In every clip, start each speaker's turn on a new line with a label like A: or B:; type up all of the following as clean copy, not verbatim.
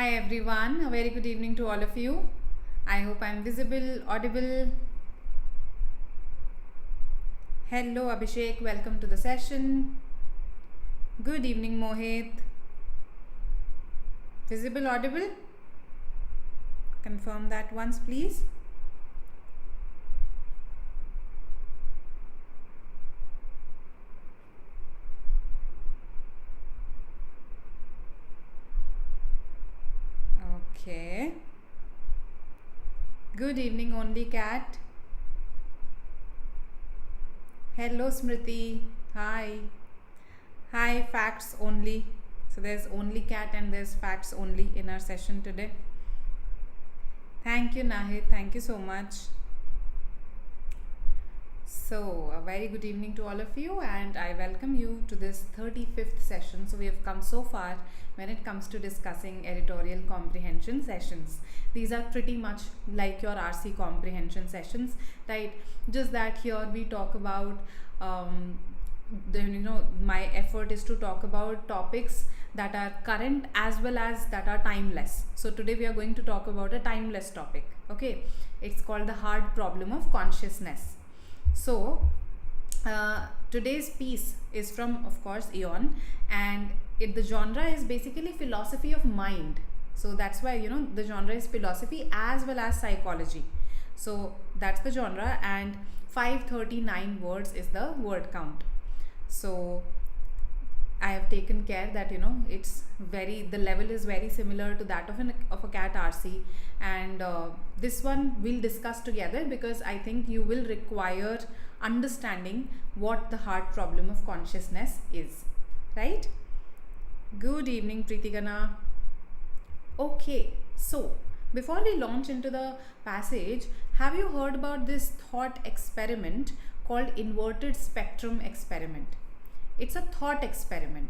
A: Hi everyone, a very good evening to all of you. I hope I'm visible, audible. Hello Abhishek, welcome to the session. Good evening Mohit. Visible, audible? Confirm that once please. Okay. Good evening only cat. Hello Smriti. Hi. Hi facts only. So there's only cat and there's facts only in our session today. Thank you Nahid. Thank you so much. So, a very good evening to all of you, and I welcome you to this 35th session. So, we have come so far when it comes to discussing editorial comprehension sessions. These are pretty much like your RC comprehension sessions, right? Just that here we talk about, my effort is to talk about topics that are current as well as that are timeless. So, today we are going to talk about a timeless topic, okay? It's called the hard problem of consciousness. So, today's piece is from, of course, Eon, and the genre is basically philosophy of mind. So, that's why, the genre is philosophy as well as psychology. So, that's the genre, and 539 words is the word count. So, I have taken care that the level is very similar to that of a cat RC, and this one we'll discuss together because I think you will require understanding what the hard problem of consciousness is, right? Good evening Preetigana. Okay, so before we launch into the passage, have you heard about this thought experiment called inverted spectrum experiment? It's a thought experiment.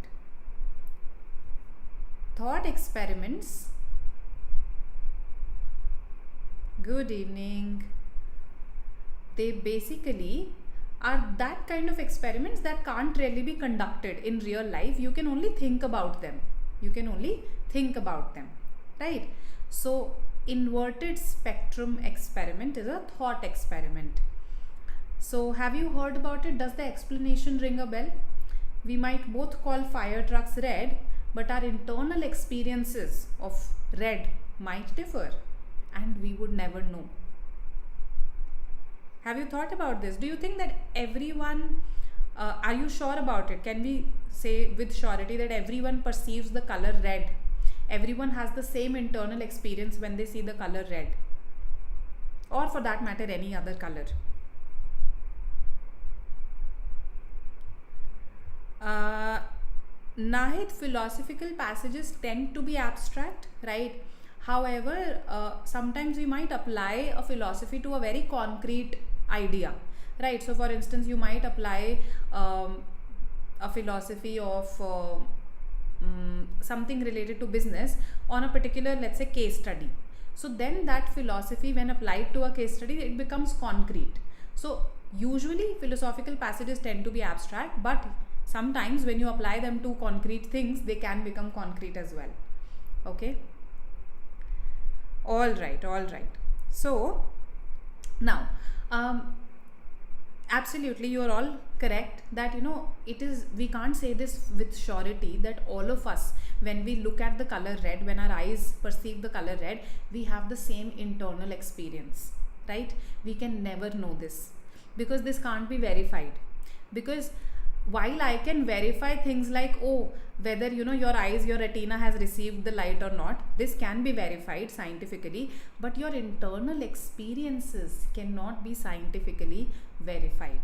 A: Thought experiments. Good evening. They basically are that kind of experiments that can't really be conducted in real life. You can only think about them. Right? So, inverted spectrum experiment is a thought experiment. So, have you heard about it? Does the explanation ring a bell? We might both call fire trucks red, but our internal experiences of red might differ, and we would never know. Have you thought about this? Do you think that everyone, are you sure about it? Can we say with surety that everyone perceives the color red? Everyone has the same internal experience when they see the color red, or for that matter, any other color. Nahid, philosophical passages tend to be abstract, right? However, sometimes we might apply a philosophy to a very concrete idea, right? So, for instance, you might apply a philosophy of something related to business on a particular, let's say, case study. So, then that philosophy, when applied to a case study, it becomes concrete. So, usually philosophical passages tend to be abstract, but sometimes when you apply them to concrete things, they can become concrete as well. Okay. All right. So, now, absolutely, you are all correct that we can't say this with surety that all of us, when we look at the color red, when our eyes perceive the color red, we have the same internal experience, right? We can never know this because this can't be verified. Because while I can verify things like, whether your eyes, your retina has received the light or not, this can be verified scientifically, but your internal experiences cannot be scientifically verified.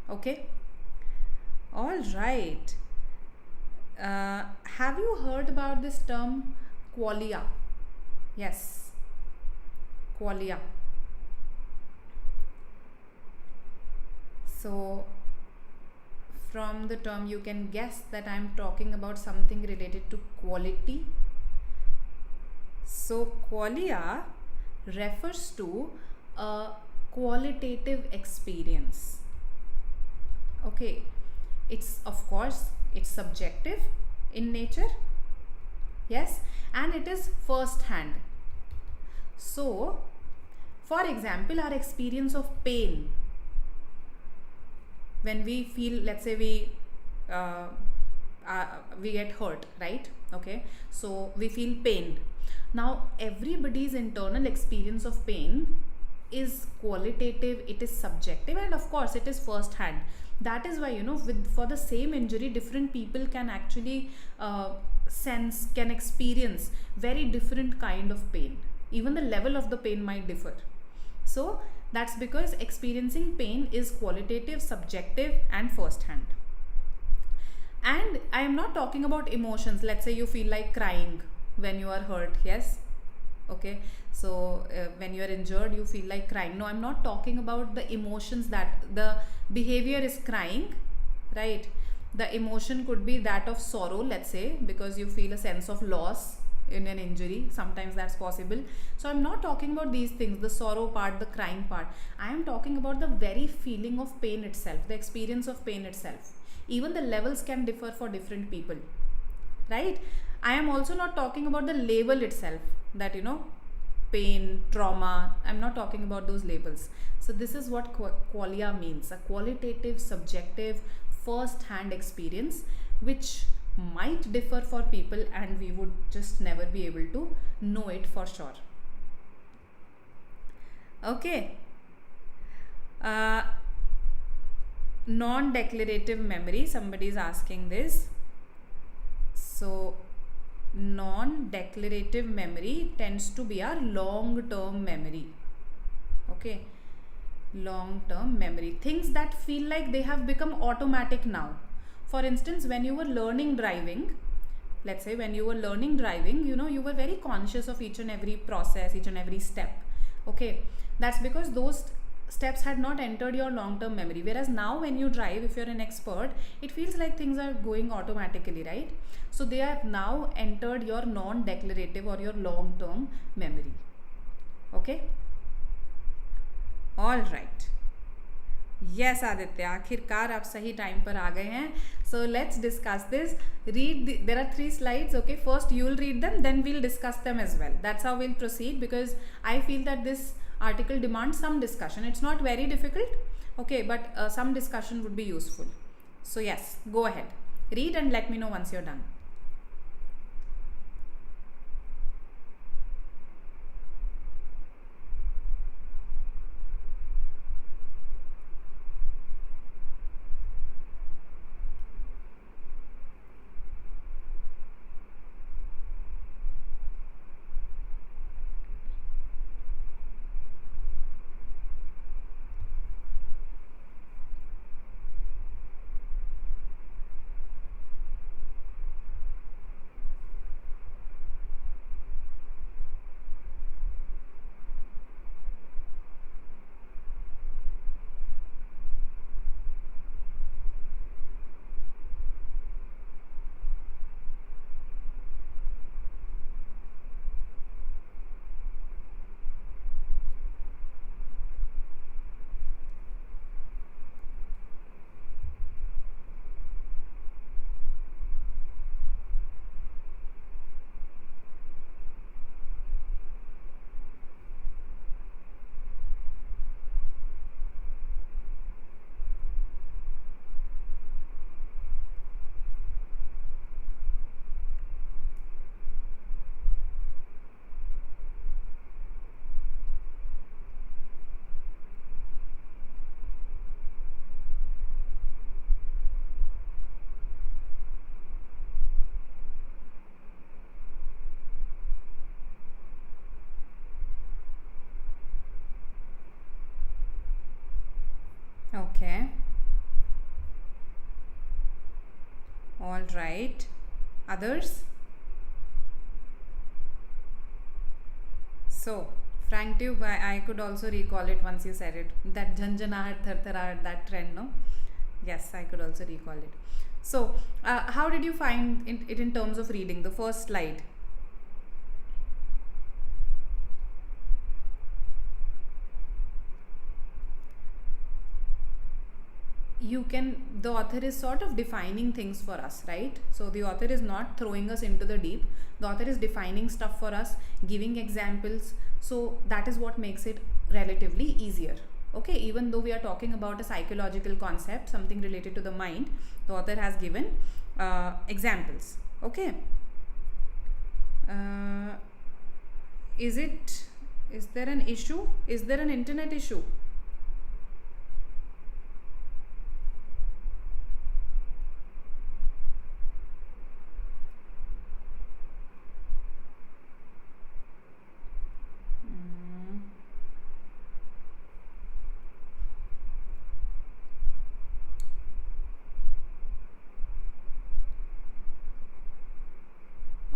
A: Okay? All right. Have you heard about this term qualia? Yes, qualia. So, from the term you can guess that I am talking about something related to quality. So, qualia refers to a qualitative experience. Okay, it's of course it's subjective in nature, Yes, and it is first hand. So for example, our experience of pain, when we feel, let's say uh, we get hurt, right? Okay, so we feel pain. Now everybody's internal experience of pain is qualitative, it is subjective, and of course it is first hand. That is why, you know, with for the same injury, different people can actually sense, can experience very different kind of pain. Even the level of the pain might differ. So that's because experiencing pain is qualitative, subjective, and first hand. And I am not talking about emotions. Let's say you feel like crying when you are hurt. Yes, okay, so when you are injured you feel like crying. No, I'm not talking about the emotions, that the behavior is crying, right? The emotion could be that of sorrow, let's say, because you feel a sense of loss in an injury. Sometimes that's possible. So I'm not talking about these things, the sorrow part, the crying part. I am talking about the very feeling of pain itself, the experience of pain itself. Even the levels can differ for different people, right? I am also not talking about the label itself, that, you know, pain, trauma. I'm not talking about those labels. So this is what qualia means, a qualitative, subjective, first hand experience, which might differ for people, and we would just never be able to know it for sure. Okay. uh, Non-declarative memory, somebody is asking this. So non-declarative memory tends to be our long-term memory. Okay, long-term memory, things that feel like they have become automatic now. For instance, when you were learning driving, let's say when you were learning driving, you know, you were very conscious of each and every process, each and every step. Okay, that's because those steps had not entered your long-term memory. Whereas now when you drive, if you're an expert, it feels like things are going automatically, right? So they have now entered your non-declarative or your long-term memory. Okay, all right. Yes, Aditya, आखिरकार आप सही time पर आ गए हैं. So let's discuss this. There are 3 slides. Okay, first you will read them, then we'll discuss them as well. That's how we'll proceed, because I feel that this article demands some discussion. It's not very difficult, okay, but some discussion would be useful. So yes, go ahead, read and let me know once you're done. Okay, all right, others? So frank tube, I could also recall it once you said it, that jhanjanahat, thartharahat, that trend, no? Yes, I could also recall it. So how did you find it in terms of reading the first slide? the author is sort of defining things for us, right? So the author is not throwing us into the deep. The author is defining stuff for us, giving examples. So that is what makes it relatively easier. Okay, even though we are talking about a psychological concept, something related to the mind, the author has given examples. Okay. Is there an issue? Is there an internet issue?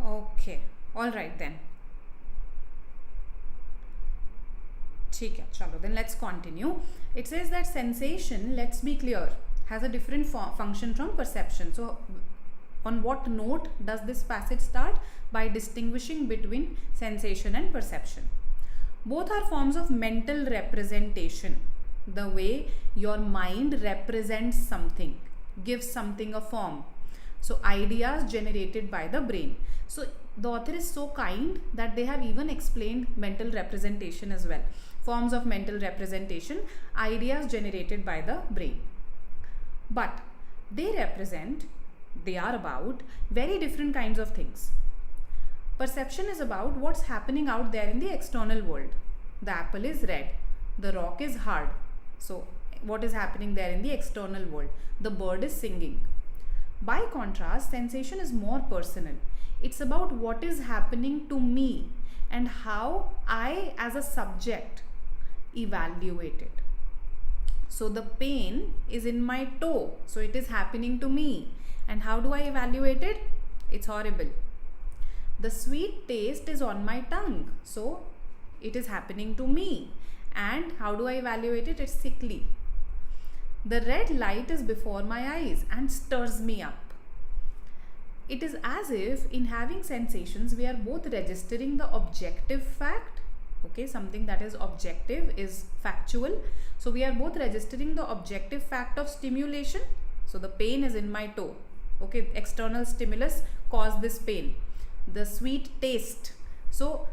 A: Okay, all right then. ठीक है, चलो then let's continue. It says that sensation, let's be clear, has a different function from perception. So on what note does this passage start? By distinguishing between sensation and perception. Both are forms of mental representation. The way your mind represents something, gives something a form. So ideas generated by the brain. So the author is so kind that they have even explained mental representation as well. Forms of mental representation, ideas generated by the brain. But they are about very different kinds of things. Perception is about what's happening out there in the external world. The apple is red, the rock is hard. So what is happening there in the external world? The bird is singing. By contrast, sensation is more personal. It's about what is happening to me and how I as a subject evaluate it. So the pain is in my toe, so it is happening to me. And how do I evaluate it? It's horrible. The sweet taste is on my tongue, so it is happening to me. And how do I evaluate it? It's sickly. The red light is before my eyes and stirs me up. It is as if in having sensations, we are both registering the objective fact. Okay, something that is objective is factual. So we are both registering the objective fact of stimulation. So the pain is in my toe. Okay, external stimulus caused this pain. The sweet taste. So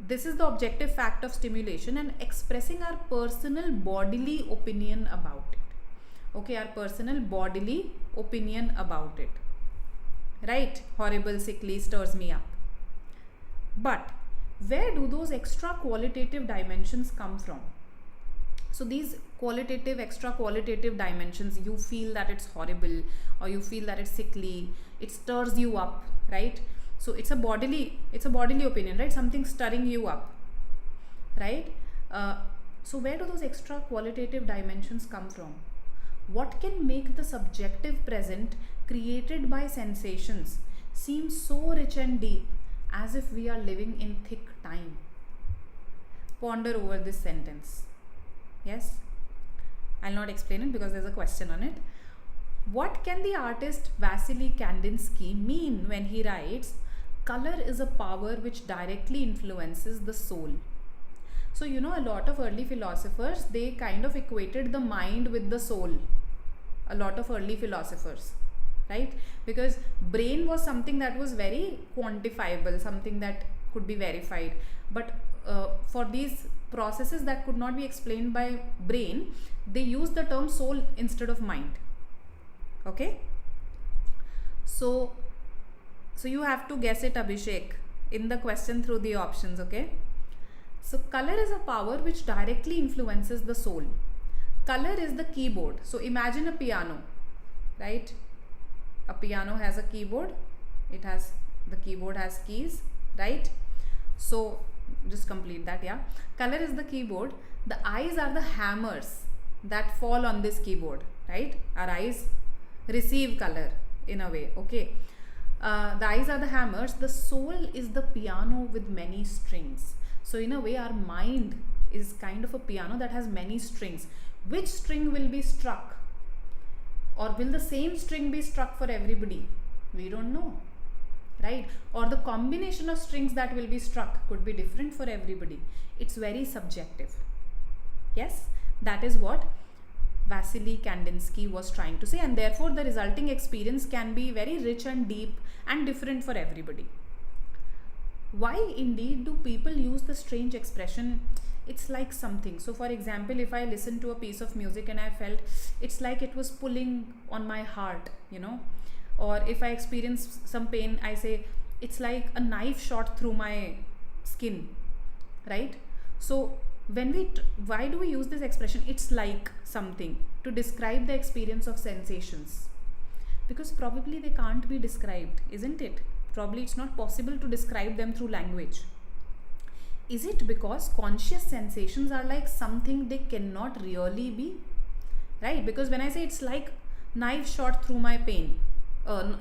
A: this is the objective fact of stimulation and expressing our personal bodily opinion about it. Okay, our personal bodily opinion about it. Right? Horrible, sickly, stirs me up. But where do those extra qualitative dimensions come from? So these qualitative, extra qualitative dimensions, you feel that it's horrible or you feel that it's sickly, it stirs you up, right? So it's a bodily opinion, right? Something stirring you up, right? So where do those extra qualitative dimensions come from? What can make the subjective present created by sensations seem so rich and deep as if we are living in thick time? Ponder over this sentence. Yes? I'll not explain it because there's a question on it. What can the artist Vasily Kandinsky mean when he writes, color is a power which directly influences the soul? So, you know, a lot of early philosophers, they kind of equated the mind with the soul. A lot of early philosophers, right? Because brain was something that was very quantifiable, something that could be verified. But for these processes that could not be explained by brain, they used the term soul instead of mind. Okay? So you have to guess it, Abhishek, in the question through the options, okay? So color is a power which directly influences the soul. Color is the keyboard. So imagine a piano, right? A piano has a keyboard. The keyboard has keys, right? So just complete that, yeah. Color is the keyboard. The eyes are the hammers that fall on this keyboard, right? Our eyes receive color in a way, okay? The eyes are the hammers. The soul is the piano with many strings. So in a way, our mind is kind of a piano that has many strings. Which string will be struck? Or will the same string be struck for everybody? We don't know, right? Or the combination of strings that will be struck could be different for everybody. It's very subjective. Yes, that is what Vasily Kandinsky was trying to say, and therefore the resulting experience can be very rich and deep and different for everybody. Why indeed do people use the strange expression, it's like something? So for example, if I listen to a piece of music and I felt it's like it was pulling on my heart, or if I experience some pain, I say it's like a knife shot through my skin, right? So why do we use this expression, it's like something, to describe the experience of sensations? Because probably they can't be described, isn't it? Probably it's not possible to describe them through language. Is it because conscious sensations are like something they cannot really be, right? Because when I say it's like knife shot through my pain,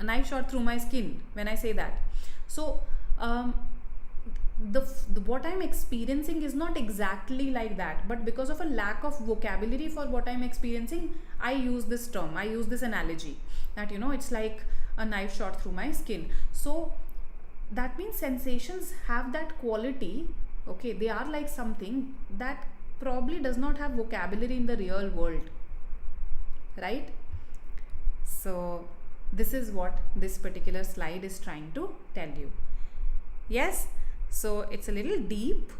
A: knife shot through my skin, when I say that, so the what I'm experiencing is not exactly like that, but because of a lack of vocabulary for what I'm experiencing, I use this term, I use this analogy that it's like a knife shot through my skin. So that means sensations have that quality, okay? They are like something that probably does not have vocabulary in the real world, right? So this is what this particular slide is trying to tell you. Yes, so it's a little deep,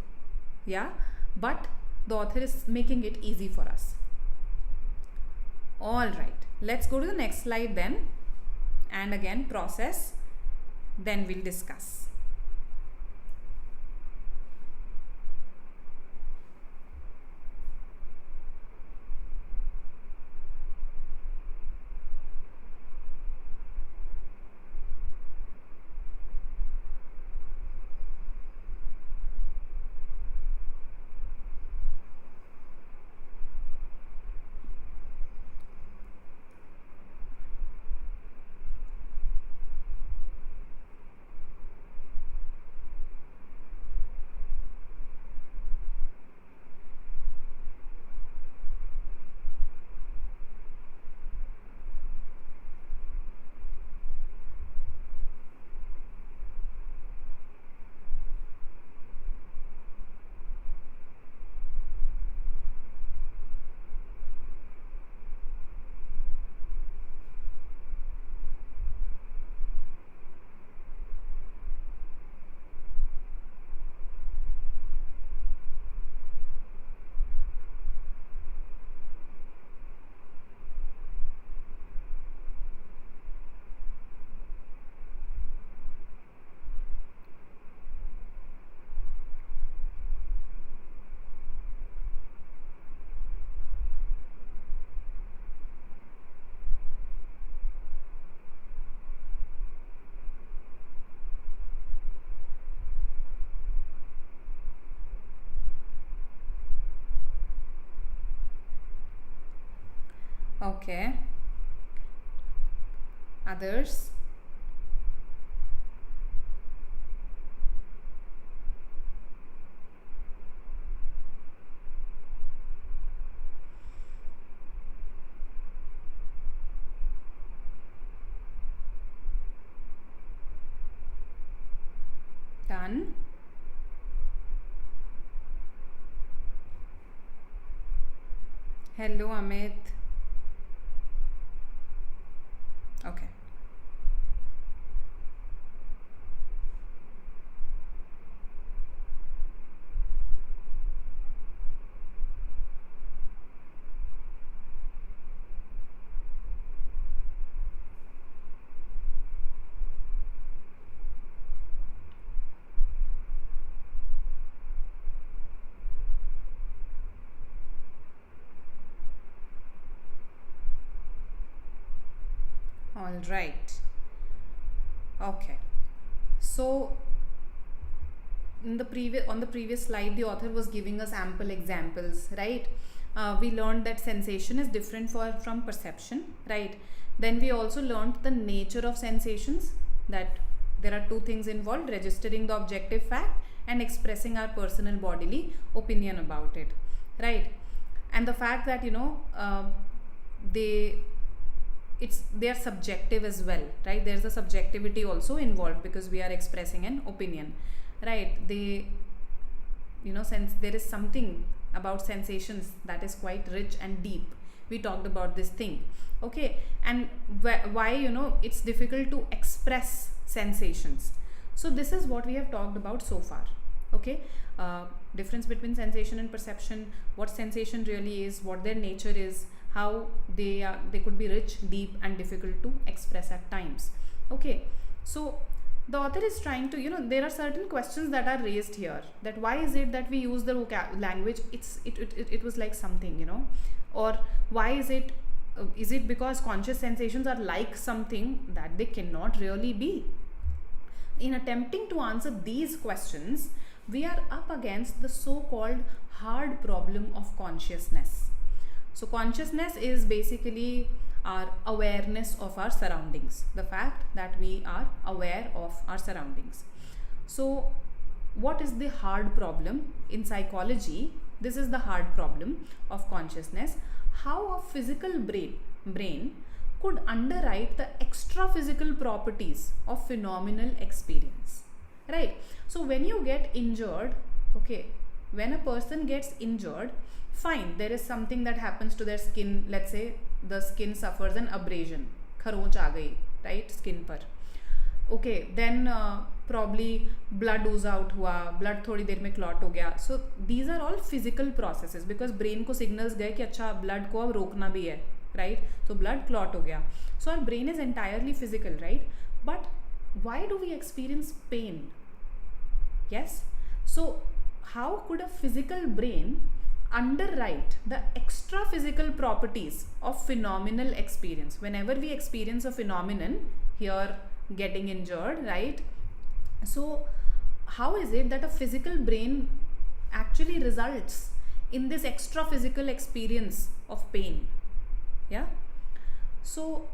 A: yeah, but the author is making it easy for us. All right, let's go to the next slide then, and again process, then we'll discuss. Okay, others? Done. Hello Amit. Okay. All right. Okay. So on the previous slide, the author was giving us ample examples, right? We learned that sensation is different from perception, right? Then we also learned the nature of sensations, that there are two things involved: registering the objective fact and expressing our personal bodily opinion about it, right? And the fact that they are subjective as well, right? There's a subjectivity also involved because we are expressing an opinion, right? Since there is something about sensations that is quite rich and deep, we talked about this thing. Okay, and why it's difficult to express sensations. So this is what we have talked about so far. Okay, difference between sensation and perception, what sensation really is, what their nature is, how they could be rich, deep, and difficult to express at times. Okay, so the author is trying to, there are certain questions that are raised here, that why is it that we use the language, it was like something, or why is it because conscious sensations are like something that they cannot really be? In attempting to answer these questions, we are up against the so-called hard problem of consciousness. So consciousness is basically our awareness of our surroundings, the fact that we are aware of our surroundings. So what is the hard problem? In psychology, this is the hard problem of consciousness. How a physical brain could underwrite the extra physical properties of phenomenal experience, right? So when you get injured, okay, when a person gets injured, fine, there is something that happens to their skin. Let's say the skin suffers an abrasion, खरोंच आ गई, right, skin पर. Okay, then probably blood ooze out हुआ, blood थोड़ी देर में clot हो गया. So these are all physical processes because brain को signals गए कि अच्छा blood को अब रोकना भी है, right? So blood clot हो गया. So our brain is entirely physical, right? But why do we experience pain? Yes. So how could a physical brain underwrite the extra physical properties of phenomenal experience? Whenever we experience a phenomenon, here getting injured, right? So how is it that a physical brain actually results in this extra physical experience of pain? Yeah. So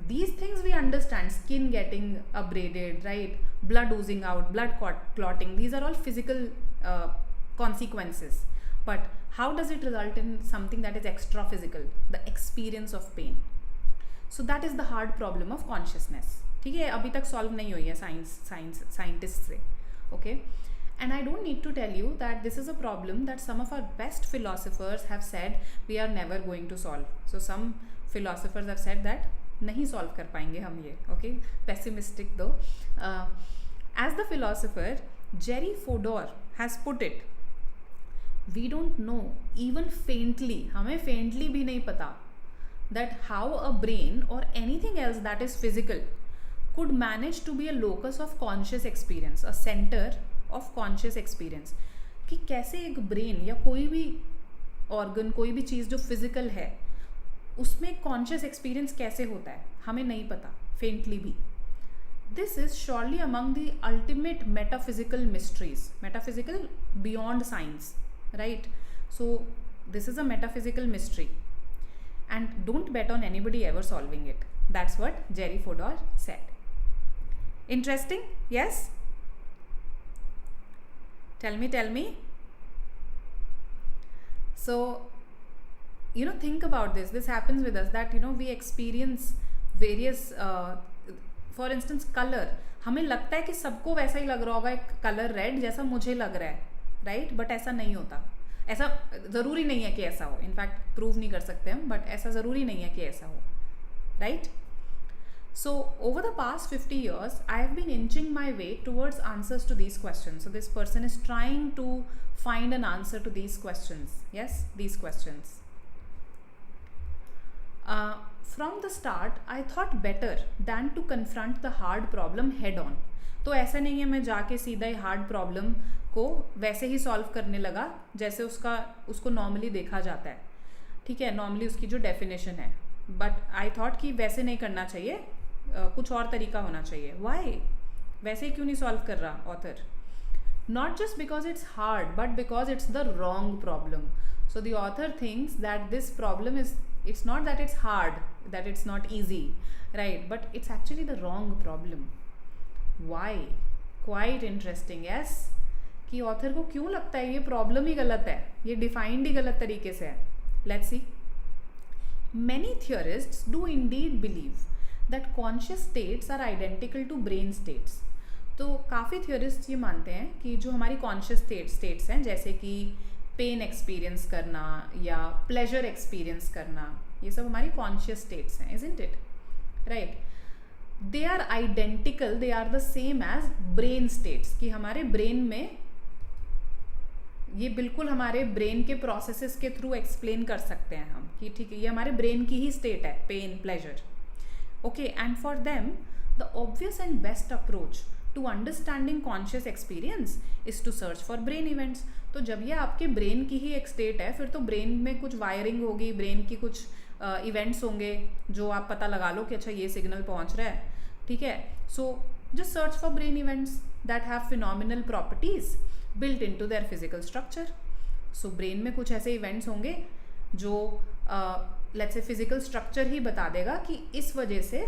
A: these things we understand, skin getting abraded, right? Blood oozing out, blood clotting, these are all physical consequences. But how does it result in something that is extra physical, the experience of pain? So that is the hard problem of consciousness. ठीक है, अभी तक solve नहीं हुई है scientist से. Okay, and I don't need to tell you that this is a problem that some of our best philosophers have said we are never going to solve. So some philosophers have said that नहीं solve कर पाएंगे हम ये. Okay, pessimistic though. As the philosopher Jerry Fodor has put it, we don't know even faintly, हमें faintly भी नहीं पता, that how a brain or anything else that is physical could manage to be a locus of conscious experience, a center of conscious experience. कि कैसे एक brain या कोई भी organ, कोई भी चीज़ जो physical है, उसमें conscious experience कैसे होता है, हमें नहीं पता, faintly भी. This is surely among the ultimate metaphysical mysteries, metaphysical beyond science, right? So this is a metaphysical mystery, and don't bet on anybody ever solving it. That's what Jerry Fodor said. Interesting? Yes? Tell me. So, think about this. This happens with us that, we experience various, for instance, color. हमें लगता है कि सबको वैसा ही लग रहा होगा, एक कलर रेड जैसा मुझे लग रहा है, राइट? बट ऐसा नहीं होता. ऐसा ज़रूरी नहीं है कि ऐसा हो. इनफैक्ट प्रूव नहीं कर सकते हम, बट ऐसा ज़रूरी नहीं है कि ऐसा हो, right? So over the past 50 years, I have been inching my way towards answers to these questions. So this person is trying to find an answer to these questions. Yes, these questions. From the start, I thought better than to confront the hard problem head on. तो ऐसा नहीं है मैं जाके सीधा ही hard problem को वैसे ही solve करने लगा जैसे उसको नॉर्मली देखा जाता है. ठीक है, नॉर्मली उसकी जो डेफिनेशन है. बट आई थॉट कि वैसे नहीं करना चाहिए, कुछ और तरीका होना चाहिए. वाई? वैसे ही क्यों नहीं सॉल्व कर रहा author? Not just because it's hard, but because it's the wrong problem. So the author thinks that this problem is, it's not that it's hard, that it's not easy, right? But it's actually the wrong problem. Why? Quite interesting, yes? कि author को क्यों लगता है ये problem ही गलत है, ये defined ही गलत तरीके से है. Let's see. Many theorists do indeed believe that conscious states are identical to brain states. तो काफ़ी theorists ये मानते हैं कि जो हमारी conscious states हैं, जैसे कि पेन एक्सपीरियंस करना या प्लेजर एक्सपीरियंस करना, ये सब हमारी कॉन्शियस स्टेट्स हैं, isn't it, right? They are identical, they are the same as brain states, कि हमारे ब्रेन में ये बिल्कुल हमारे ब्रेन के प्रोसेसेस के थ्रू एक्सप्लेन कर सकते हैं हम कि ठीक है ये हमारे ब्रेन की ही स्टेट है, pain, pleasure, okay. And for them the obvious and best approach to understanding conscious experience is to search for brain events. तो जब ये आपके ब्रेन की ही एक स्टेट है, फिर तो ब्रेन में कुछ वायरिंग होगी, ब्रेन की कुछ इवेंट्स होंगे जो आप पता लगा लो कि अच्छा ये सिग्नल पहुंच रहा है, ठीक है। So just search for brain events that have phenomenal properties built into their physical structure. So brain में कुछ ऐसे इवेंट्स होंगे जो लेट्स से फिजिकल स्ट्रक्चर ही बता देगा कि इस वजह से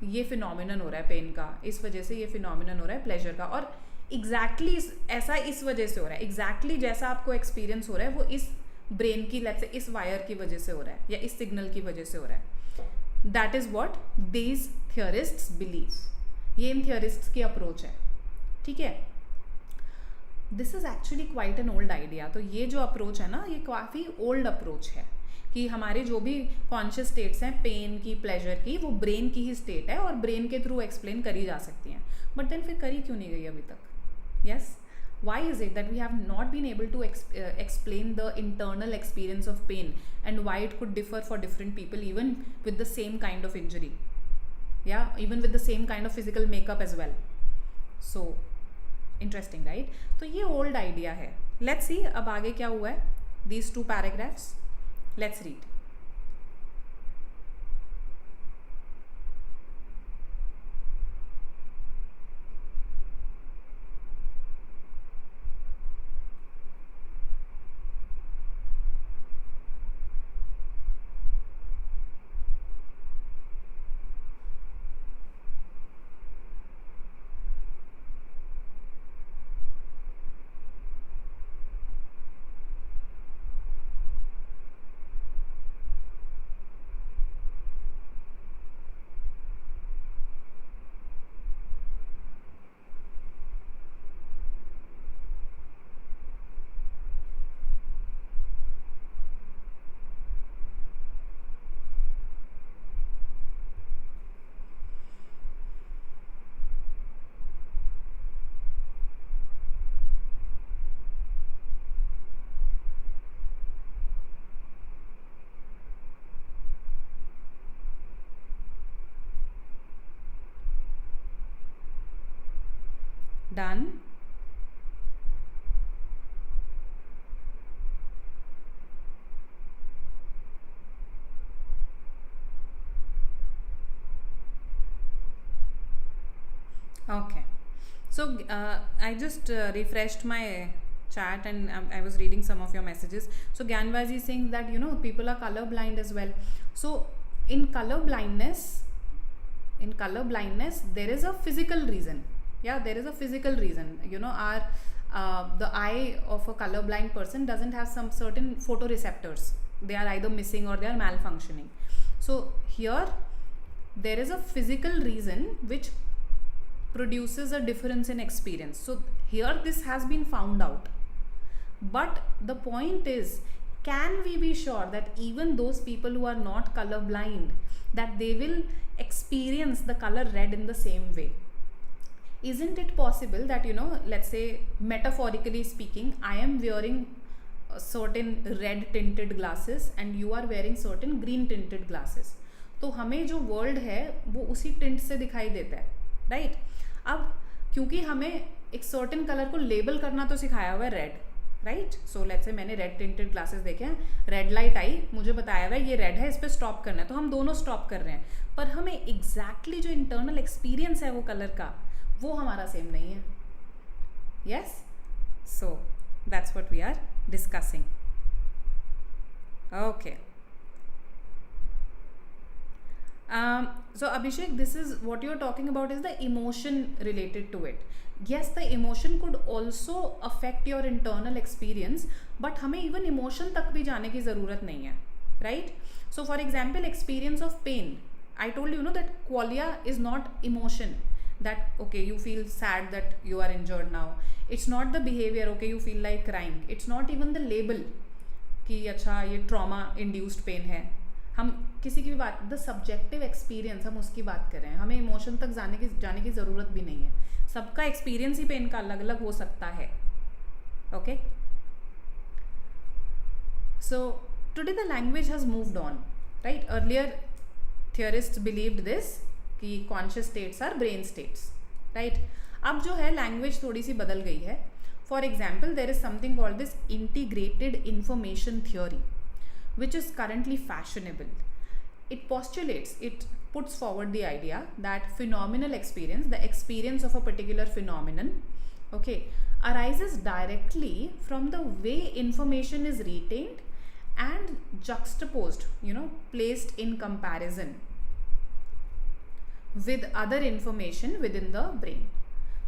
A: ये फिनोमिनन हो रहा है पेन का, इस वजह से ये फिनोमिनन हो रहा है प्लेजर का, और एग्जैक्टली ऐसा इस वजह से हो रहा है, एग्जैक्टली जैसा आपको एक्सपीरियंस हो रहा है वो इस ब्रेन की लेट्स से इस वायर की वजह से हो रहा है या इस सिग्नल की वजह से हो रहा है। That is what these theorists believe. ये इन थियरिस्ट्स की अप्रोच है, ठीक है। This is actually quite an old idea. तो ये जो अप्रोच है ना, ये काफ़ी ओल्ड अप्रोच है कि हमारे जो भी कॉन्शियस स्टेट्स हैं पेन की, प्लेजर की, वो ब्रेन की ही स्टेट है और ब्रेन के थ्रू एक्सप्लेन करी जा सकती हैं। बट देन फिर करी क्यों नहीं गई अभी तक? Yes, why is it that we have not been able to explain the internal experience of pain and why it could differ for different people even with the same kind of injury, yeah, even with the same kind of physical makeup as well. So interesting, right? तो ये old idea है। Let's see अब आगे क्या हुआ है। These two paragraphs, let's read. Done. Okay. So I just refreshed my chat and I was reading some of your messages. So Gyanvaji is saying that people are color blind as well. So in color blindness there is a physical reason. Yeah, there is a physical reason. Our the eye of a colorblind person doesn't have some certain photoreceptors. They are either missing or they are malfunctioning. So here there is a physical reason which produces a difference in experience. So here this has been found out. But the point is, can we be sure that even those people who are not colorblind, that they will experience the color red in the same way? Isn't it possible that let's say metaphorically speaking, I am wearing certain red tinted glasses and you are wearing certain green tinted glasses, तो हमें जो world है वो उसी tint से दिखाई देता है, राइट? अब क्योंकि हमें एक सर्टेन कलर को लेबल करना तो सिखाया हुआ है red, right? So let's say मैंने रेड टिंटेड ग्लासेस देखे हैं, रेड लाइट आई, मुझे बताया हुआ है ये रेड है, इस पर स्टॉप करना है, तो हम दोनों स्टॉप कर रहे हैं, पर हमें एग्जैक्टली जो इंटरनल एक्सपीरियंस है वो कलर का, वो हमारा सेम नहीं है। Yes, so that's what we are discussing. Okay, so Abhishek, this is what you're talking about is the emotion related to it. Yes, the emotion could also affect your internal experience, but हमें even emotion तक भी जाने की ज़रूरत नहीं है, right? So for example, experience of pain. I told you that qualia is not emotion. That okay, you feel sad that you are injured now. It's not the behavior. Okay, you feel like crying. It's not even the label कि अच्छा ये trauma induced pain है. हम किसी की भी बात, the subjective experience, हम उसकी बात कर रहे हैं, हमें इमोशन तक जाने की ज़रूरत भी नहीं है. सबका एक्सपीरियंस ही पेन का अलग अलग हो सकता है. Okay, so today the language has moved on, right? Earlier theorists believed this कि conscious states are brain states, right? अब जो है language थोड़ी सी बदल गई है. For example, there is something called this integrated information theory, which is currently fashionable. It postulates, it puts forward the idea that phenomenal experience, the experience of a particular phenomenon, okay, arises directly from the way information is retained and juxtaposed, placed in comparison with other information within the brain.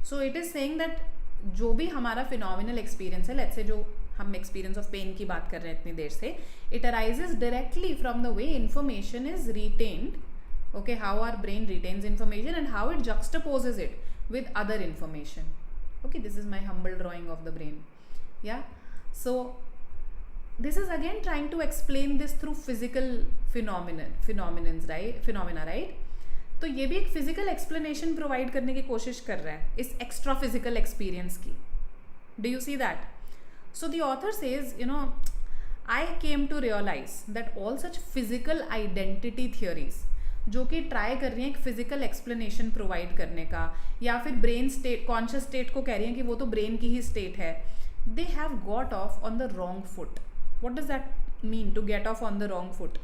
A: So it is saying that जो भी हमारा phenomenal experience है, let's say जो हम experience of pain की बात कर रहे हैं इतनी देर से, it arises directly from the way information is retained, okay, how our brain retains information and how it juxtaposes it with other information. Okay, this is my humble drawing of the brain. Yeah, so this is again trying to explain this through physical phenomena, right? तो ये भी एक physical explanation provide करने की कोशिश कर रहा है इस एक्स्ट्रा फिजिकल एक्सपीरियंस की. Do you see that? So the author says, I came to realize that all such physical identity theories जो कि ट्राई कर रही हैं एक फिजिकल एक्सप्लेनेशन प्रोवाइड करने का, या फिर ब्रेन स्टेट, कॉन्शियस स्टेट को कह रही हैं कि वो तो ब्रेन की ही स्टेट है, they have got off on the wrong foot. What does that mean, to get off on the wrong foot?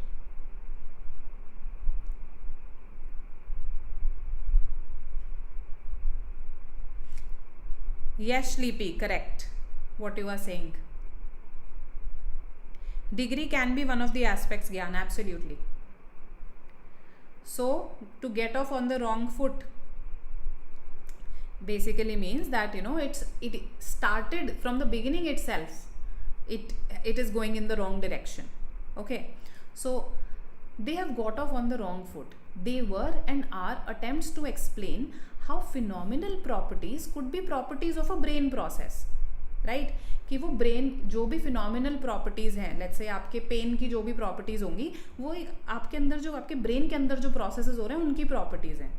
A: Yes, Sleepy, correct. What you are saying. Degree can be one of the aspects, Gyan, absolutely. So, to get off on the wrong foot basically means that, it started from the beginning itself. It is going in the wrong direction. Okay. So, they have got off on the wrong foot. They were and are attempts to explain how phenomenal properties could be properties of a brain process, right? कि वो brain जो भी phenomenal properties हैं, let's say आपके pen की जो भी properties होंगी, वो एक आपके अंदर जो आपके ब्रेन के अंदर जो processes हो रहे हैं उनकी properties हैं.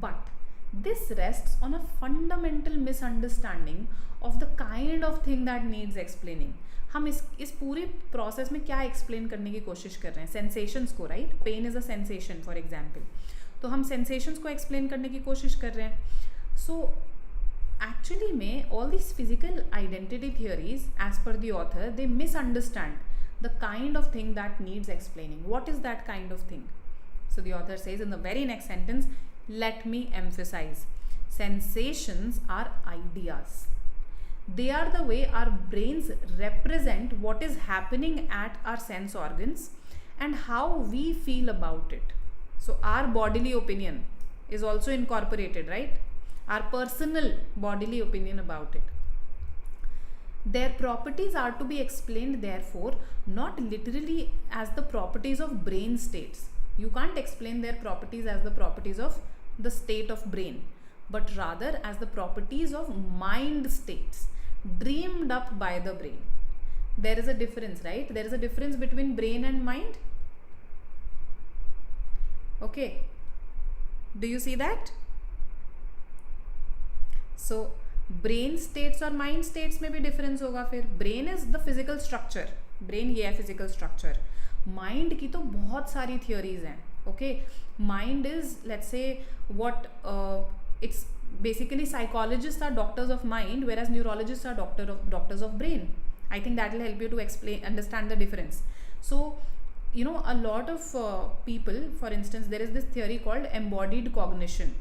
A: But this rests on a fundamental misunderstanding of the kind of thing that needs explaining. हम इस पूरी प्रोसेस में क्या एक्सप्लेन करने की कोशिश कर रहे हैं? सेंसेशंस को, right? Pain is a sensation for example, तो हम सेंसेशंस को एक्सप्लेन करने की कोशिश कर रहे हैं. सो एक्चुअली में all this physical identity theories as per the author, they misunderstand the kind of thing that needs explaining. What is that kind of thing? So the author says in the very next sentence, let me emphasize, sensations are ideas. They are the way our brains represent what is happening at our sense organs and how we feel about it. So our bodily opinion is also incorporated, right? Our personal bodily opinion about it. Their properties are to be explained, therefore, not literally as the properties of brain states. You can't explain their properties as the properties of the state of brain, but rather as the properties of mind states dreamed up by the brain. There is a difference, right? There is a difference between brain and mind. Okay, do you see that? So brain states और mind states में भी difference होगा. फिर brain is the physical structure, brain ये है physical structure. Mind की तो बहुत सारी थियोरीज हैं. Okay, mind is, let's say, what it's basically psychologist are doctors of mind, whereas neurologist are doctors of brain. I think that will help you to explain, understand the difference. So a lot of people, for instance, there is this theory called embodied cognition.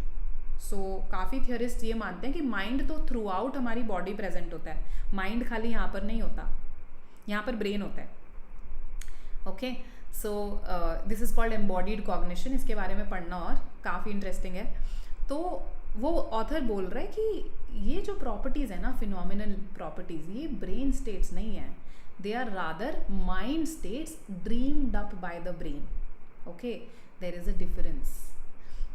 A: So काफ़ी theorist ये मानते हैं कि mind तो through out हमारी body present होता है. Mind खाली यहाँ पर नहीं होता, यहाँ पर ब्रेन होता है. Okay, so this is called embodied cognition. इसके बारे में पढ़ना और काफ़ी इंटरेस्टिंग है. तो वो ऑथर बोल रहा है कि ये जो प्रॉपर्टीज़ है ना, फिनोमिनल प्रॉपर्टीज़, ये ब्रेन स्टेट्स नहीं हैं. They are rather mind states dreamed up by the brain. Okay, there is a difference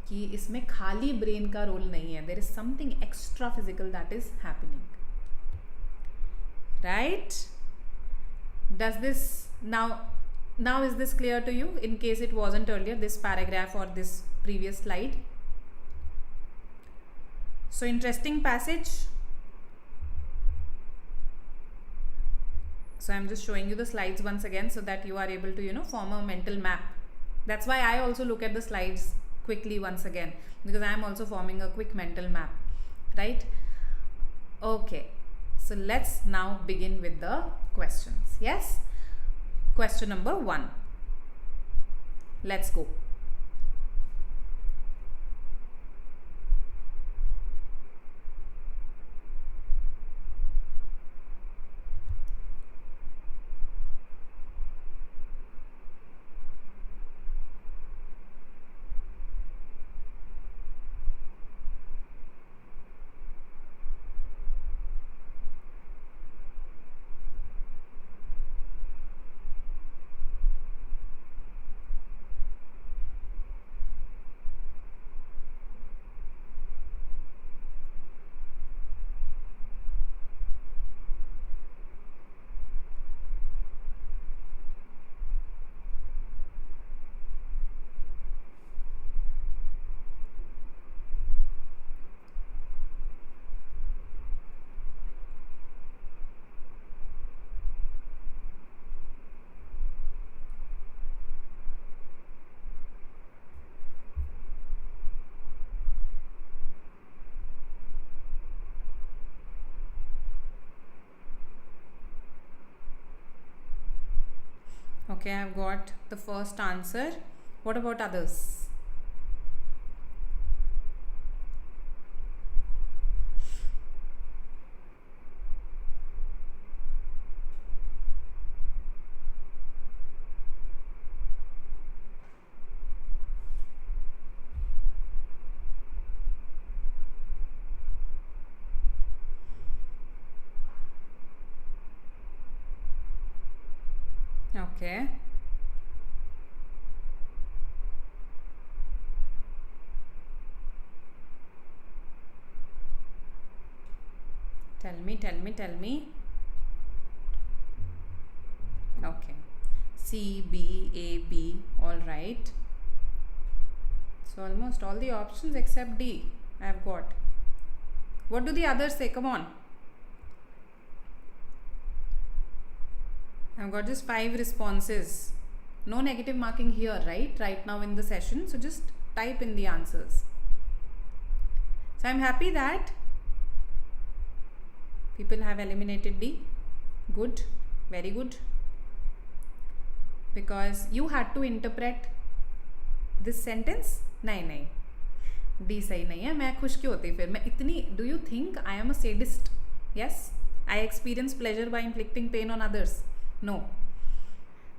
A: कि इसमें खाली ब्रेन का रोल नहीं है. There is something extra physical that is happening, right? Does this now Now is this clear to you, in case it wasn't earlier, this paragraph or this previous slide? So interesting passage. So I'm just showing you the slides once again so that you are able to form a mental map. That's why I also look at the slides quickly once again, because I am also forming a quick mental map, right? Okay, so let's now begin with the questions. Yes, question number 1. Let's go. Okay, I've got the first answer. What about others? Okay. Tell me. Okay. C, B, A, B. All right. So almost all the options except D I have got. What do the others say? Come on. I've got just 5 responses. No negative marking here, right now in the session. So just type in the answers. So I'm happy that people have eliminated D. Good, very good. Because you had to interpret this sentence. नहीं D सही नहीं है. मैं खुश क्यों होती फिर? मैं इतनी, do you think I am a sadist? Yes, I experience pleasure by inflicting pain on others. No.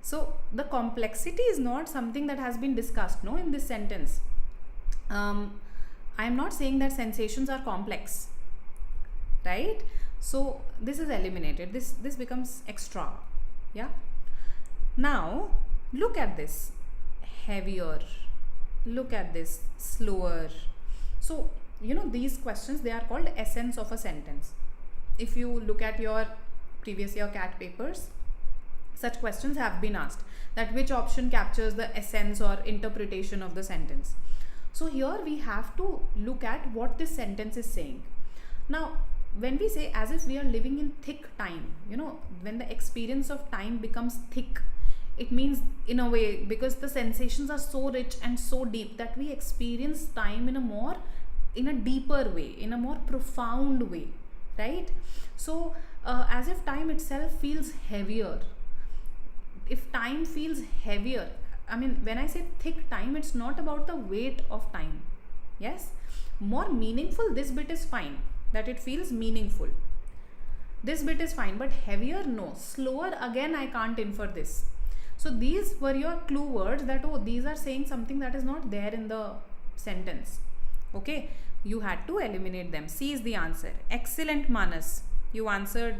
A: So the complexity is not something that has been discussed, no, in this sentence. I am not saying that sensations are complex, right? So this is eliminated. This becomes extra. Yeah. Now look at this. Heavier. Look at this. Slower. So these questions, they are called essence of a sentence. If you look at your previous year CAT papers, such questions have been asked, that which option captures the essence or interpretation of the sentence. So here we have to look at what this sentence is saying. Now when we say as if we are living in thick time, when the experience of time becomes thick, it means in a way, because the sensations are so rich and so deep, that we experience time in a deeper way, in a more profound way, right? So as if time itself feels heavier. If time feels heavier, I mean, when I say thick time, it's not about the weight of time. Yes, more meaningful, this bit is fine, that it feels meaningful. This bit is fine, but heavier, no. Slower, again, I can't infer this. So these were your clue words that, oh, these are saying something that is not there in the sentence. Okay, you had to eliminate them. C is the answer. Excellent, Manas. You answered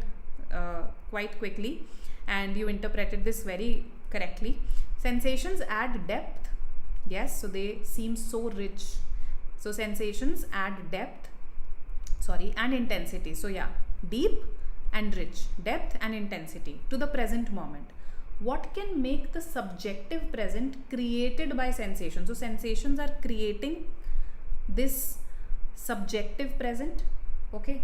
A: quite quickly and you interpreted this very correctly. Sensations add depth. Yes, so they seem so rich. So sensations add depth, and intensity. So yeah, deep and rich, depth and intensity to the present moment. what can make the subjective present created by sensation? So sensations are creating this subjective present, okay,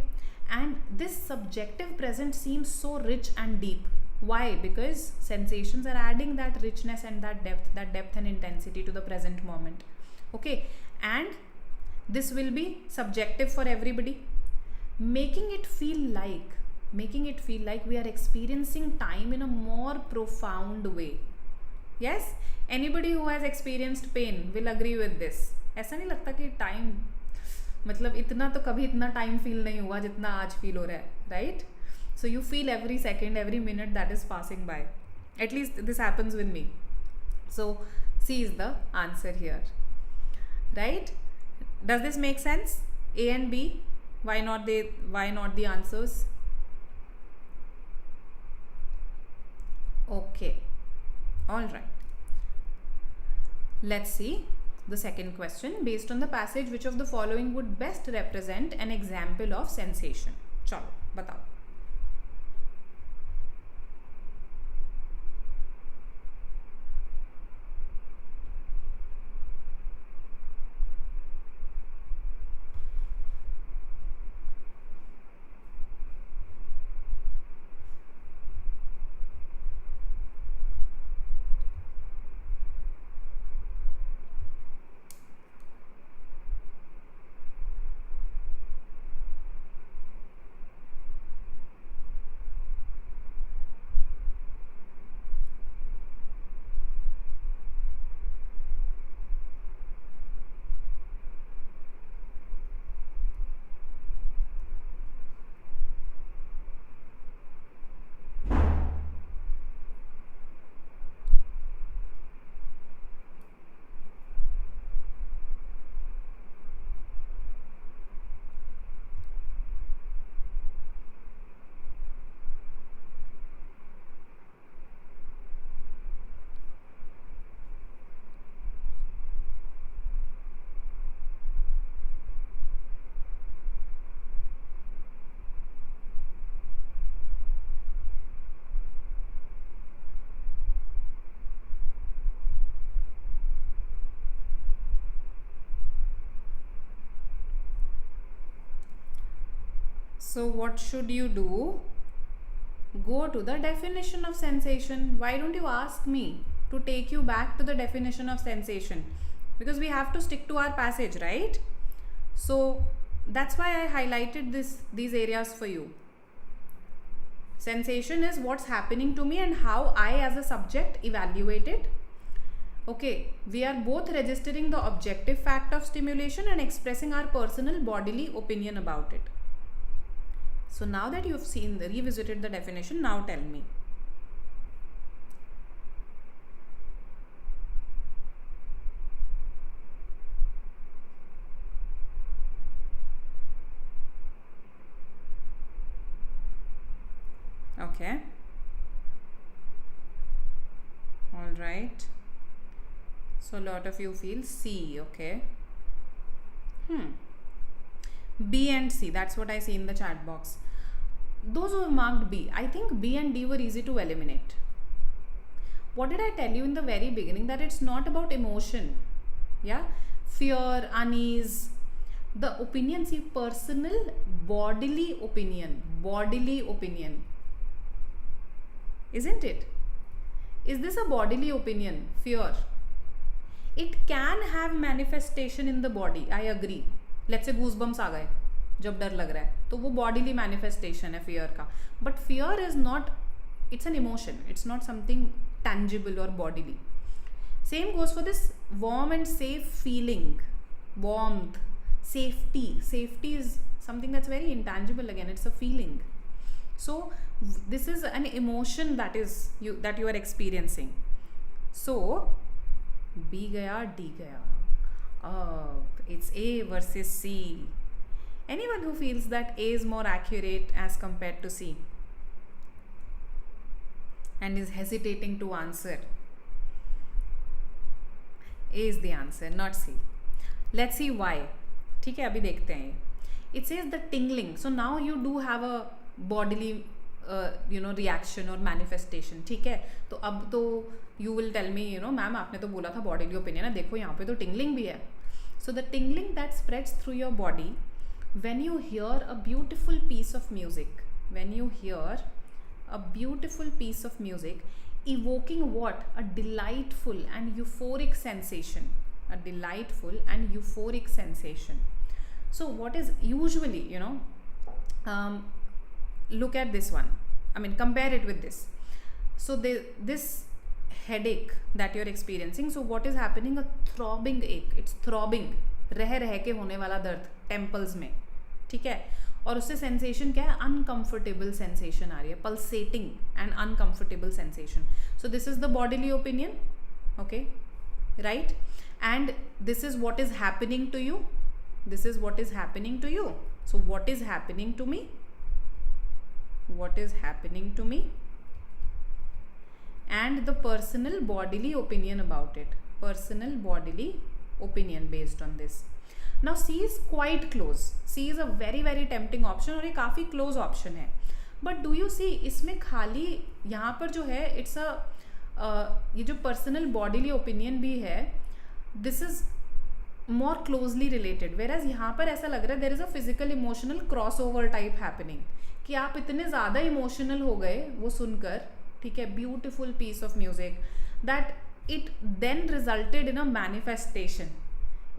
A: and this subjective present seems so rich and deep. Why? Because sensations are adding that richness and that depth and intensity to the present moment, okay, and this will be subjective for everybody, making it feel like we are experiencing time in a more profound way. Yes, anybody who has experienced pain will agree with this. ऐसा नहीं लगता कि time मतलब इतना तो कभी इतना time feel नहीं हुआ जितना आज फील हो रहा है, right? So you feel every second, every minute that is passing by. At least this happens with me. So C is the answer here, right? Does this make sense? A and B, why not the answers? Okay, all right. Let's see the second question. Based on the passage, which of the following would best represent an example of sensation? Chalo, batao. So what should you do? Go to the definition of sensation. Why don't you ask me to take you back to the definition of sensation? Because we have to stick to our passage, right? So that's why I highlighted these areas for you. Sensation is what's happening to me and how I as a subject evaluate it. Okay, we are both registering the objective fact of stimulation and expressing our personal bodily opinion about it. So now that you've revisited the definition, now tell me. Okay. All right. So a lot of you feel C, okay. B and C, that's what I see in the chat box. Those who have marked B, I think B and D were easy to eliminate. What did I tell you in the very beginning? That it's not about emotion. Yeah, fear, unease, the opinion, see, personal bodily opinion, isn't it? Is this a bodily opinion? Fear. It can have manifestation in the body, I agree. Let's say goosebumps आ गए जब डर लग रहा है तो वो bodily manifestation है fear का. But fear is not, it's an emotion. It's not something tangible or bodily. Same goes for this warm and safe feeling. Warmth, safety. Safety is something that's very intangible again. It's a feeling. So this is an emotion that you are experiencing. So B gaya, D gaya. It's A versus C. Anyone who feels that A is more accurate as compared to C and is hesitating to answer? A is the answer, not C. Let's see why. ठीक है, अभी देखते हैं. It says the tingling. So now you do have a bodily reaction और manifestation. ठीक है, तो अब तो you will tell me ma'am आपने तो बोला था बॉडीली ओपिनियन है, देखो यहाँ पे तो टिंगलिंग भी है. So the tingling that spreads through your body when you hear a beautiful piece of music, when you hear a beautiful piece of music evoking what? A delightful and euphoric sensation, a delightful and euphoric sensation. So what is usually, look at this one, I mean compare it with this. So this headache that you're experiencing, so what is happening? A throbbing ache, it's throbbing, रह रह के होने वाला दर्द temples में. ठीक है, और उससे सेंसेशन क्या है? अनकंफर्टेबल सेंसेशन आ रही है, pulsating and uncomfortable sensation. So this is the bodily opinion. Okay, right, and this is what is happening to you, this is what is happening to you. So what is happening to me, what is happening to me, and the personal bodily opinion about it, personal bodily opinion based on this. Now C is quite close, C is a very very tempting option और ये काफ़ी close option है. But do you see इसमें खाली यहाँ पर जो है it's a ये जो personal bodily opinion भी है, this is more closely related, whereas यहाँ पर ऐसा लग रहा है there is a physical emotional crossover type happening, कि आप इतने ज़्यादा इमोशनल हो गए वो सुनकर. ठीक है, beautiful piece of music, that it then resulted in a manifestation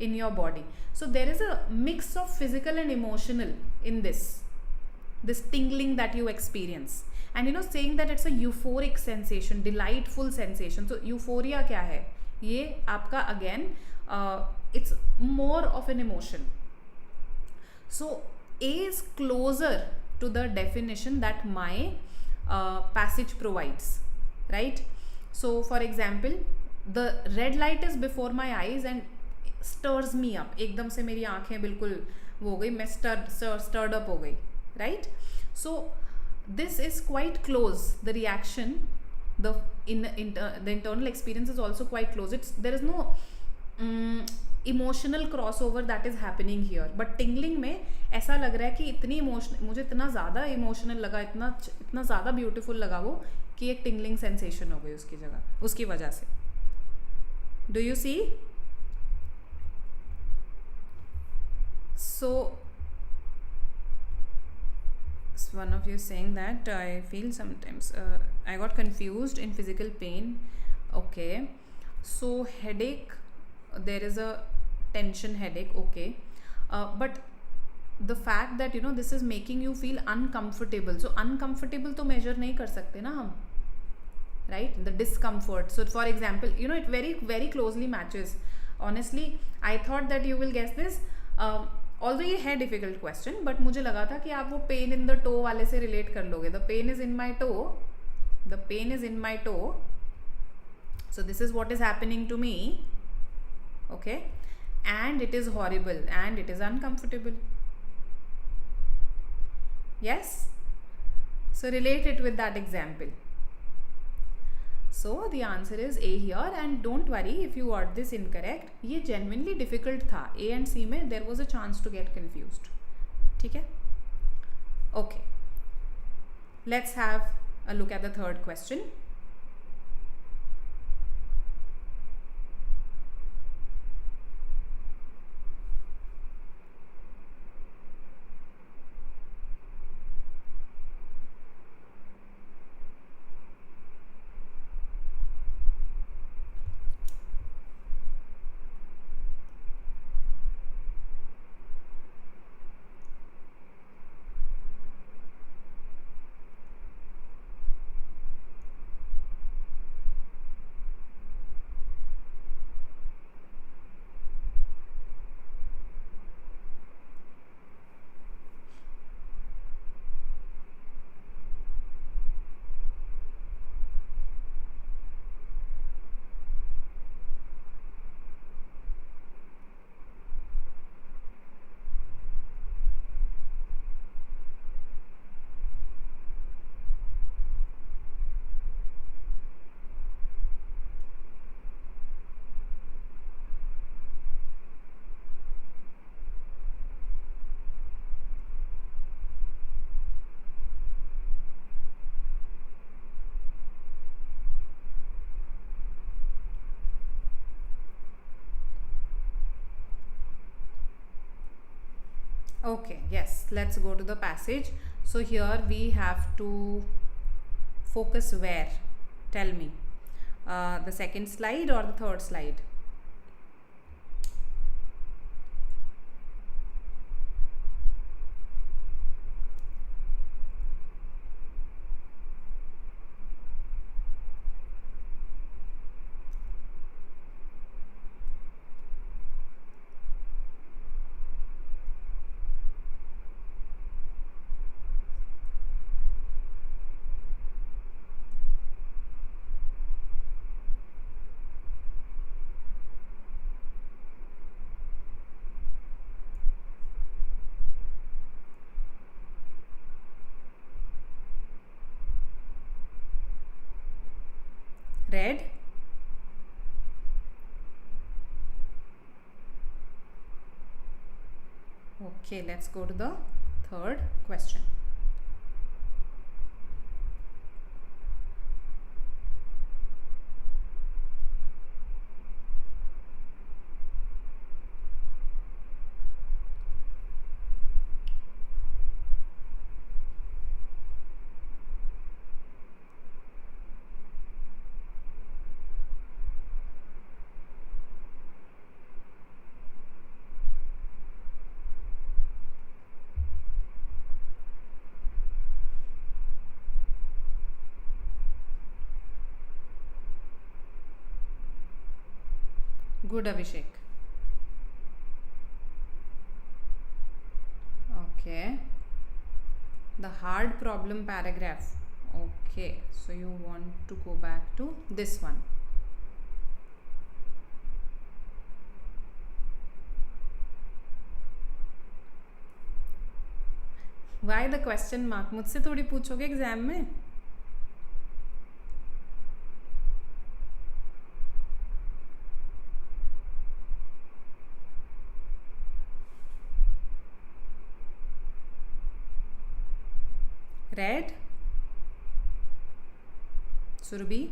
A: in your body. So there is a mix of physical and emotional in this tingling that you experience, and saying that it's a euphoric sensation, delightful sensation. So euphoria क्या है? ये आपका again it's more of an emotion. So A is closer to the definition that my passage provides, right? So for example, the red light is before my eyes and stirs me up. एकदम से मेरी आंखें बिल्कुल वो हो गई, मैं stirred up हो गई, right? So this is quite close, the reaction, the internal experience is also quite close. There is no emotional cross over that is happening here. But tingling में ऐसा लग रहा है कि इतनी मुझे इतना ज़्यादा इमोशनल लगा, इतना ज़्यादा ब्यूटीफुल लगा वो, कि एक टिंगलिंग सेंसेशन हो गई उसकी जगह, उसकी वजह से. Do you see? So one of you saying that I feel sometimes I got confused in physical pain. Okay, so headache, there is a tension headache. Okay, but the fact that this is making you feel uncomfortable, so uncomfortable to measure नहीं कर सकते ना हम, right? The discomfort. So for example, it very very closely matches. Honestly, I thought that you will guess this. Although ये है difficult question, but मुझे लगा था कि आप वो pain in the toe वाले से relate कर लोगे. The pain is in my toe. The pain is in my toe. So this is what is happening to me. Okay, and it is horrible and it is uncomfortable. Yes, so relate it with that example. So the answer is A here, and don't worry if you got this incorrect. ये genuinely difficult था. A and C में there was a chance to get confused. ठीक है? Okay. Let's have a look at the third question. Okay, yes, let's go to the passage. So here we have to focus where? Tell me. The second slide or the third slide? Red? Okay, let's go to the third question. Good, Abhishek. Okay. The hard problem paragraph. Okay, so you want to go back to this one. Why the question mark? मुझसे थोड़ी पूछोगे exam में? Red? Surabhi?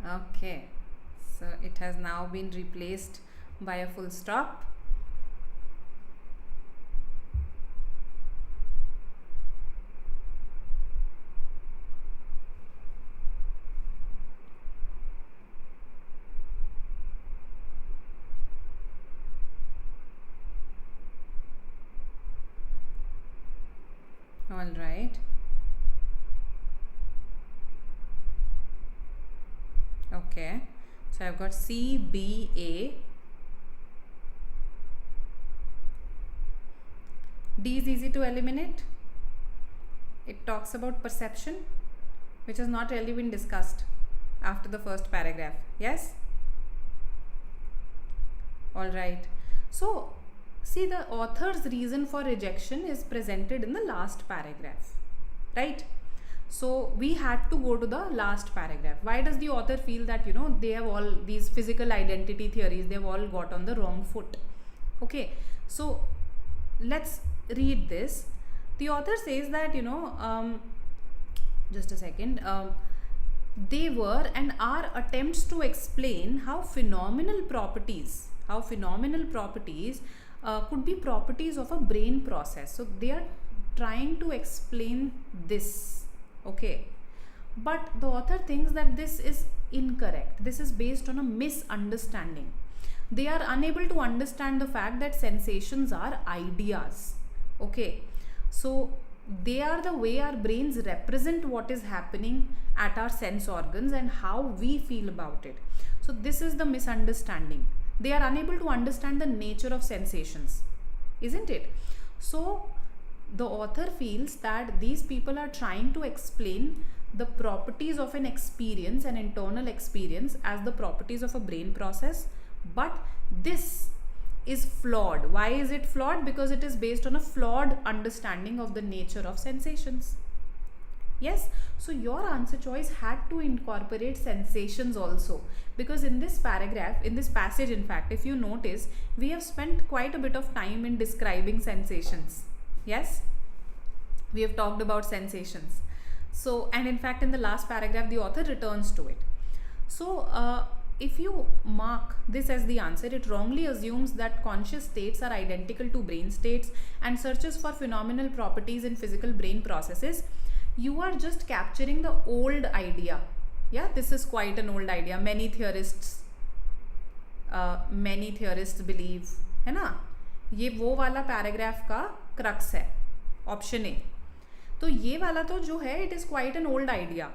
A: Okay, so it has now been replaced by a full stop. All right. Okay, so I've got C, B, A. D is easy to eliminate. It talks about perception, which has not really been discussed after the first paragraph. Yes? All right. So, see, the author's reason for rejection is presented in the last paragraph, right? So we had to go to the last paragraph. Why does the author feel that, you know, they have all these physical identity theories, they've all got on the wrong foot? Okay, so let's read this. The author says that, you know, just a second, they were and are attempts to explain how phenomenal properties could be properties of a brain process. So they are trying to explain this. Okay, but the author thinks that this is incorrect. This is based on a misunderstanding. They are unable to understand the fact that sensations are ideas. Okay, so they are the way our brains represent what is happening at our sense organs and how we feel about it. So this is the misunderstanding. They are unable to understand the nature of sensations, isn't it? So the author feels that these people are trying to explain the properties of an experience, an internal experience, as the properties of a brain process, but this is flawed. Why is it flawed? Because it is based on a flawed understanding of the nature of sensations. Yes, so your answer choice had to incorporate sensations also, because in this paragraph, in this passage, in fact, if you notice, we have spent quite a bit of time in describing sensations. Yes, we have talked about sensations. So, and in fact, in the last paragraph, the author returns to it. So if you mark this as the answer, it wrongly assumes that conscious states are identical to brain states and searches for phenomenal properties in physical brain processes. You are just capturing the old idea. Yeah, this is quite an old idea. Many theorists believe, है ना, ये वो वाला paragraph का crux है, option A. तो ये वाला तो जो है, it is quite an old idea.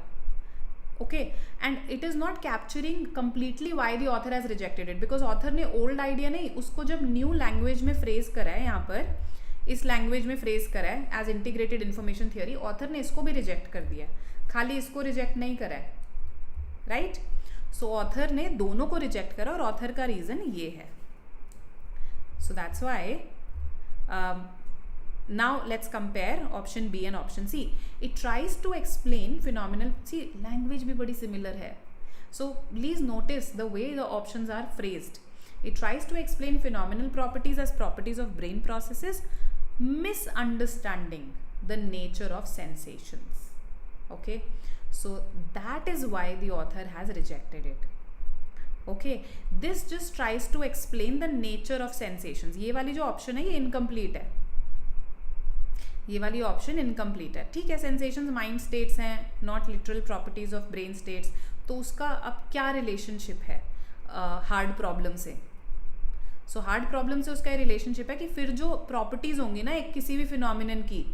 A: Okay, and it is not capturing completely why the author has rejected it, because author ने ओल्ड आइडिया नहीं, उसको जब न्यू लैंग्वेज में फ्रेज करा है, यहाँ पर इस लैंग्वेज में फ्रेज करा है as integrated information theory, author ने इसको भी रिजेक्ट कर दिया है, खाली इसको रिजेक्ट नहीं करा है, राइट. सो ऑथर ने दोनों को रिजेक्ट करा और ऑथर का रीज़न ये है. सो that's Y now let's compare option B and option C. It tries to explain phenomenal, see language भी बड़ी similar है, so please notice the way the options are phrased. It tries to explain phenomenal properties as properties of brain processes, misunderstanding the nature of sensations. Okay, so that is why the author has rejected it. Okay, this just tries to explain the nature of sensations. ये वाली जो option है ये incomplete है, ये वाली option incomplete है. ठीक है, सेंसेशंस माइंड स्टेट्स हैं, not literal properties of brain states. तो उसका अब क्या रिलेशनशिप है हार्ड प्रॉब्लम से? सो हार्ड प्रॉब्लम से उसका रिलेशनशिप है कि फिर जो प्रॉपर्टीज होंगी ना एक किसी भी फिनोमिनन की,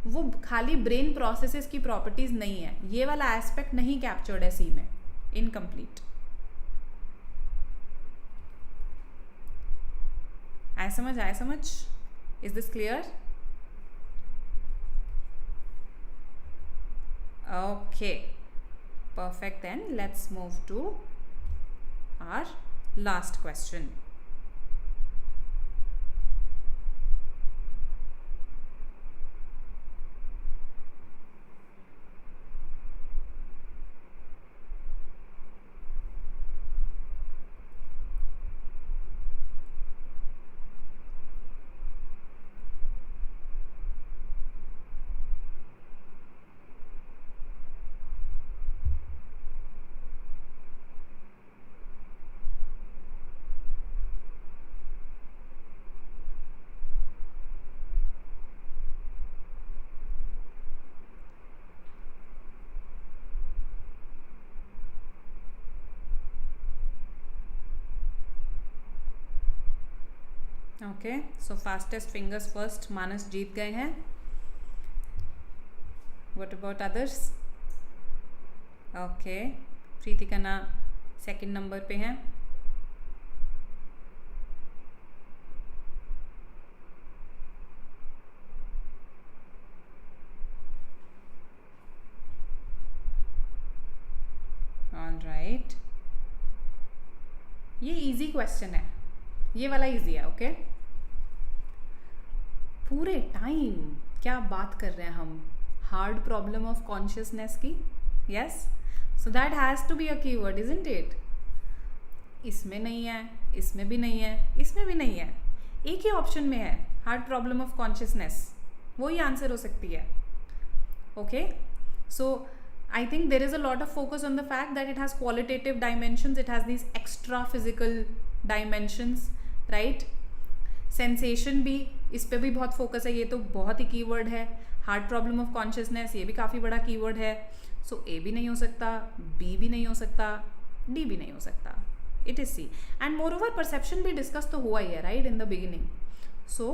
A: वो खाली ब्रेन प्रोसेसेस की प्रॉपर्टीज नहीं है. ये वाला एस्पेक्ट नहीं कैप्चर्ड है सी में, इनकम्प्लीट. आए समझ? Is this clear? Okay, perfect. Then let's move to our last question. Okay, so fastest fingers first, Manas जीत गए हैं. What about others? Okay, Preetika ना सेकंड नंबर पे हैं. ऑल राइट, ये इजी क्वेश्चन है, ये वाला इजी है. ओके, पूरे टाइम क्या बात कर रहे हैं हम? हार्ड प्रॉब्लम ऑफ कॉन्शियसनेस की. Yes, so that has to be a keyword, isn't it? इसमें नहीं है, इसमें भी नहीं है, इसमें भी नहीं है, एक ही ऑप्शन में है, हार्ड प्रॉब्लम ऑफ कॉन्शियसनेस. वो ही आंसर हो सकती है. Okay, so I think there is a lot of focus on the fact that it has qualitative dimensions, it has these extra physical dimensions, right? Sensation भी, इस पे भी बहुत focus है, ये तो बहुत ही कीवर्ड है. हार्ड प्रॉब्लम ऑफ कॉन्शियसनेस, ये भी काफ़ी बड़ा कीवर्ड है. सो ए भी नहीं हो सकता, बी भी नहीं हो सकता, डी भी नहीं हो सकता. It is C. And moreover perception भी डिस्कस तो हुआ ही है, right, in the beginning. So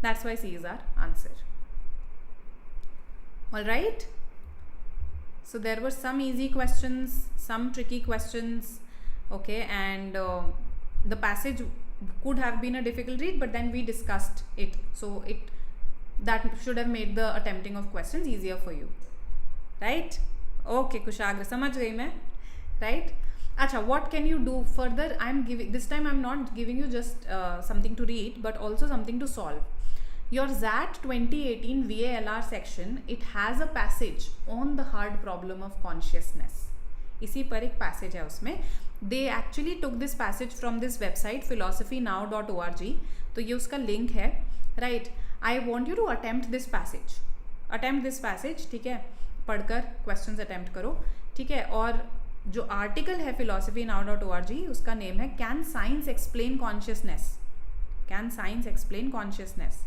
A: that's why C is our answer. All right, so there were some easy questions, some tricky questions, okay, and the passage could have been a difficult read, but then we discussed it, so that should have made the attempting of questions easier for you, right? Okay, कुशाग्र, समझ गई मैं, right? अच्छा, what can you do further? This time I'm not giving you just something to read, but also something to solve. Your ZAT 2018 VALR section, it has a passage on the hard problem of consciousness. इसी पर एक passage है उसमें. They actually took this passage from this website philosophynow.org. तो ये उसका link है, right? I want you to attempt this passage. ठीक है, पढ़कर questions attempt करो, ठीक है. और जो आर्टिकल है philosophy now .org उसका नेम है can science explain consciousness. Can science explain consciousness.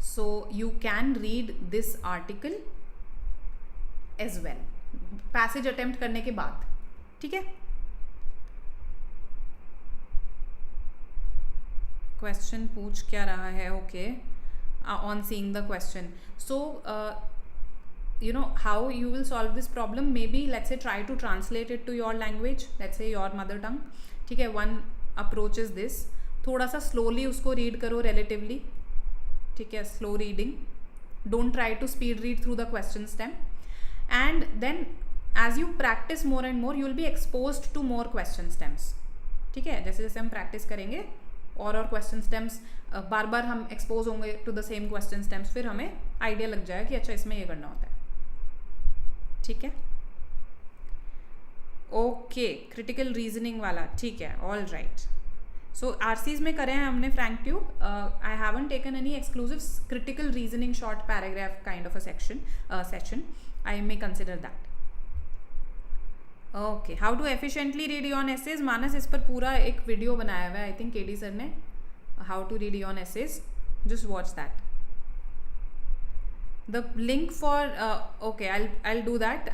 A: So you can read this article as well passage attempt करने के बाद. ठीक है. क्वेश्चन पूछ क्या रहा है. Okay, on seeing the question. So you know how you will solve this problem. Maybe let's say try to translate it to your language, let's say your mother tongue. ठीक है. one approach is this. थोड़ा सा slowly उसको read करो relatively. ठीक है. slow reading. don't try to speed read through the question stem. and then as you practice more and more you will be exposed to more question stems. ठीक है. जैसे जैसे हम practice करेंगे और क्वेश्चन स्टेम्स बार बार हम एक्सपोज होंगे to the same question stems, फिर हमें आइडिया लग जाएगा कि अच्छा इसमें ये करना होता है. ठीक है. ओके, क्रिटिकल रीजनिंग वाला. ठीक है. All right. सो आरसीज में करें हैं हमने फ्रैंक ट्यूब. I haven't taken any exclusive critical reasoning short paragraph kind of a session. I may consider that. Okay, how to efficiently read your essays. Manas इस पर पूरा एक वीडियो बनाया हुआ है आई थिंक केडी सर ने. How to read your essays, just watch that. The link for okay, I'll do that.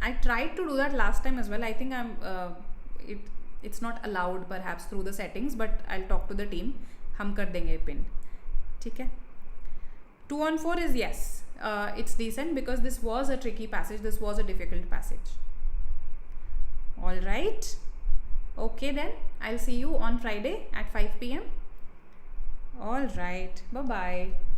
A: I tried to do that last time as well. I think it's not allowed perhaps through the settings, but I'll talk to the team. हम कर देंगे pin. ठीक है. 2 on 4 is yes. It's decent because this was a tricky passage. This was a difficult passage. All right. Okay then. I'll see you on Friday at 5 p.m. All right. Bye bye.